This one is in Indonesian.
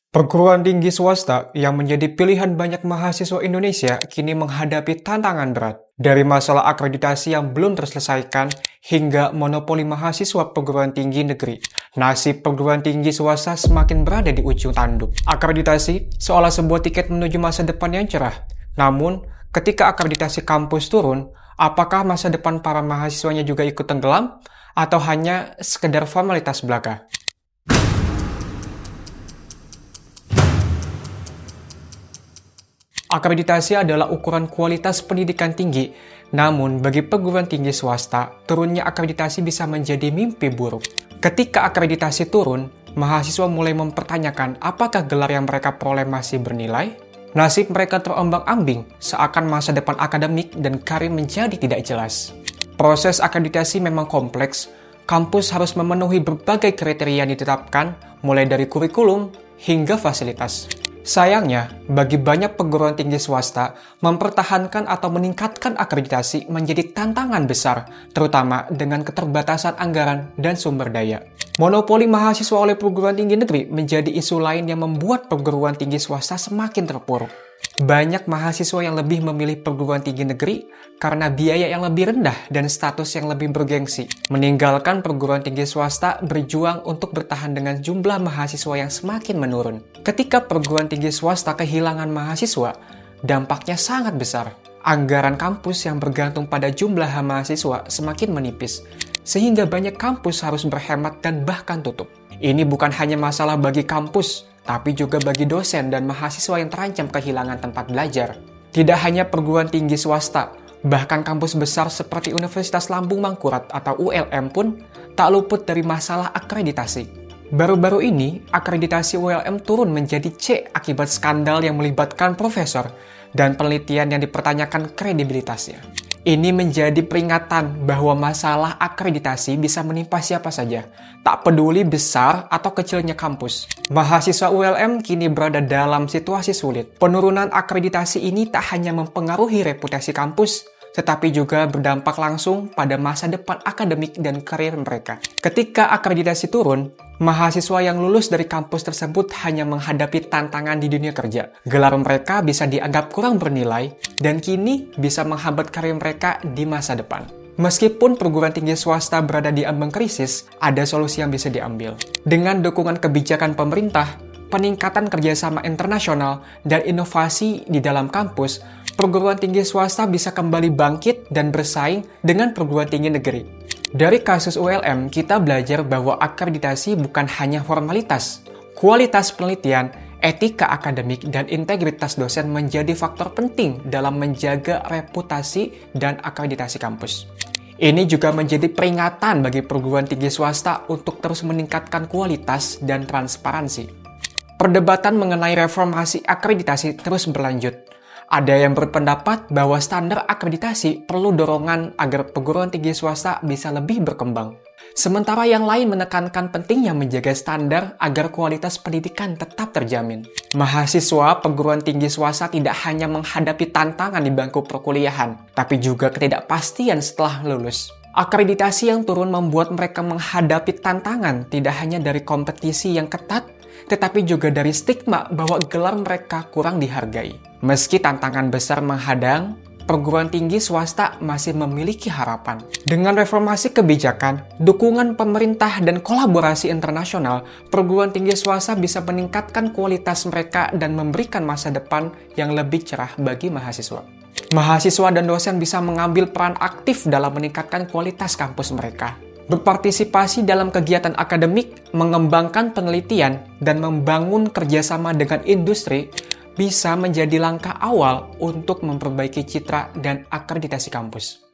Perguruan tinggi swasta yang menjadi pilihan banyak mahasiswa Indonesia kini menghadapi tantangan berat. Dari masalah akreditasi yang belum terselesaikan hingga monopoli mahasiswa perguruan tinggi negeri. Nasib perguruan tinggi swasta semakin berada di ujung tanduk. Akreditasi seolah sebuah tiket menuju masa depan yang cerah. Namun, ketika akreditasi kampus turun, apakah masa depan para mahasiswanya juga ikut tenggelam? Atau hanya sekedar formalitas belaka? Akreditasi adalah ukuran kualitas pendidikan tinggi, namun bagi perguruan tinggi swasta, turunnya akreditasi bisa menjadi mimpi buruk. Ketika akreditasi turun, mahasiswa mulai mempertanyakan apakah gelar yang mereka peroleh masih bernilai? Nasib mereka terombang-ambing, seakan masa depan akademik dan karir menjadi tidak jelas. Proses akreditasi memang kompleks, kampus harus memenuhi berbagai kriteria yang ditetapkan, mulai dari kurikulum hingga fasilitas. Sayangnya, bagi banyak perguruan tinggi swasta, mempertahankan atau meningkatkan akreditasi menjadi tantangan besar, terutama dengan keterbatasan anggaran dan sumber daya. Monopoli mahasiswa oleh perguruan tinggi negeri menjadi isu lain yang membuat perguruan tinggi swasta semakin terpuruk. Banyak mahasiswa yang lebih memilih perguruan tinggi negeri karena biaya yang lebih rendah dan status yang lebih bergengsi. Meninggalkan perguruan tinggi swasta berjuang untuk bertahan dengan jumlah mahasiswa yang semakin menurun. Ketika perguruan tinggi swasta kehilangan mahasiswa, dampaknya sangat besar. Anggaran kampus yang bergantung pada jumlah mahasiswa semakin menipis, sehingga banyak kampus harus berhemat dan bahkan tutup. Ini bukan hanya masalah bagi kampus, tapi juga bagi dosen dan mahasiswa yang terancam kehilangan tempat belajar. Tidak hanya perguruan tinggi swasta, bahkan kampus besar seperti Universitas Lambung Mangkurat atau ULM pun tak luput dari masalah akreditasi. Baru-baru ini, akreditasi ULM turun menjadi C akibat skandal yang melibatkan profesor dan penelitian yang dipertanyakan kredibilitasnya. Ini menjadi peringatan bahwa masalah akreditasi bisa menimpa siapa saja, tak peduli besar atau kecilnya kampus. Mahasiswa ULM kini berada dalam situasi sulit. Penurunan akreditasi ini tak hanya mempengaruhi reputasi kampus, tetapi juga berdampak langsung pada masa depan akademik dan karir mereka. Ketika akreditasi turun, mahasiswa yang lulus dari kampus tersebut hanya menghadapi tantangan di dunia kerja. Gelar mereka bisa dianggap kurang bernilai, dan kini bisa menghambat karir mereka di masa depan. Meskipun perguruan tinggi swasta berada di ambang krisis, ada solusi yang bisa diambil. Dengan dukungan kebijakan pemerintah, peningkatan kerjasama internasional, dan inovasi di dalam kampus, perguruan tinggi swasta bisa kembali bangkit dan bersaing dengan perguruan tinggi negeri. Dari kasus ULM, kita belajar bahwa akreditasi bukan hanya formalitas. Kualitas penelitian, etika akademik, dan integritas dosen menjadi faktor penting dalam menjaga reputasi dan akreditasi kampus. Ini juga menjadi peringatan bagi perguruan tinggi swasta untuk terus meningkatkan kualitas dan transparansi. Perdebatan mengenai reformasi akreditasi terus berlanjut. Ada yang berpendapat bahwa standar akreditasi perlu dorongan agar perguruan tinggi swasta bisa lebih berkembang. Sementara yang lain menekankan pentingnya menjaga standar agar kualitas pendidikan tetap terjamin. Mahasiswa perguruan tinggi swasta tidak hanya menghadapi tantangan di bangku perkuliahan, tapi juga ketidakpastian setelah lulus. Akreditasi yang turun membuat mereka menghadapi tantangan tidak hanya dari kompetisi yang ketat, tetapi juga dari stigma bahwa gelar mereka kurang dihargai. Meski tantangan besar menghadang, perguruan tinggi swasta masih memiliki harapan. Dengan reformasi kebijakan, dukungan pemerintah, dan kolaborasi internasional, perguruan tinggi swasta bisa meningkatkan kualitas mereka dan memberikan masa depan yang lebih cerah bagi mahasiswa. Mahasiswa dan dosen bisa mengambil peran aktif dalam meningkatkan kualitas kampus mereka. Berpartisipasi dalam kegiatan akademik, mengembangkan penelitian, dan membangun kerjasama dengan industri bisa menjadi langkah awal untuk memperbaiki citra dan akreditasi kampus.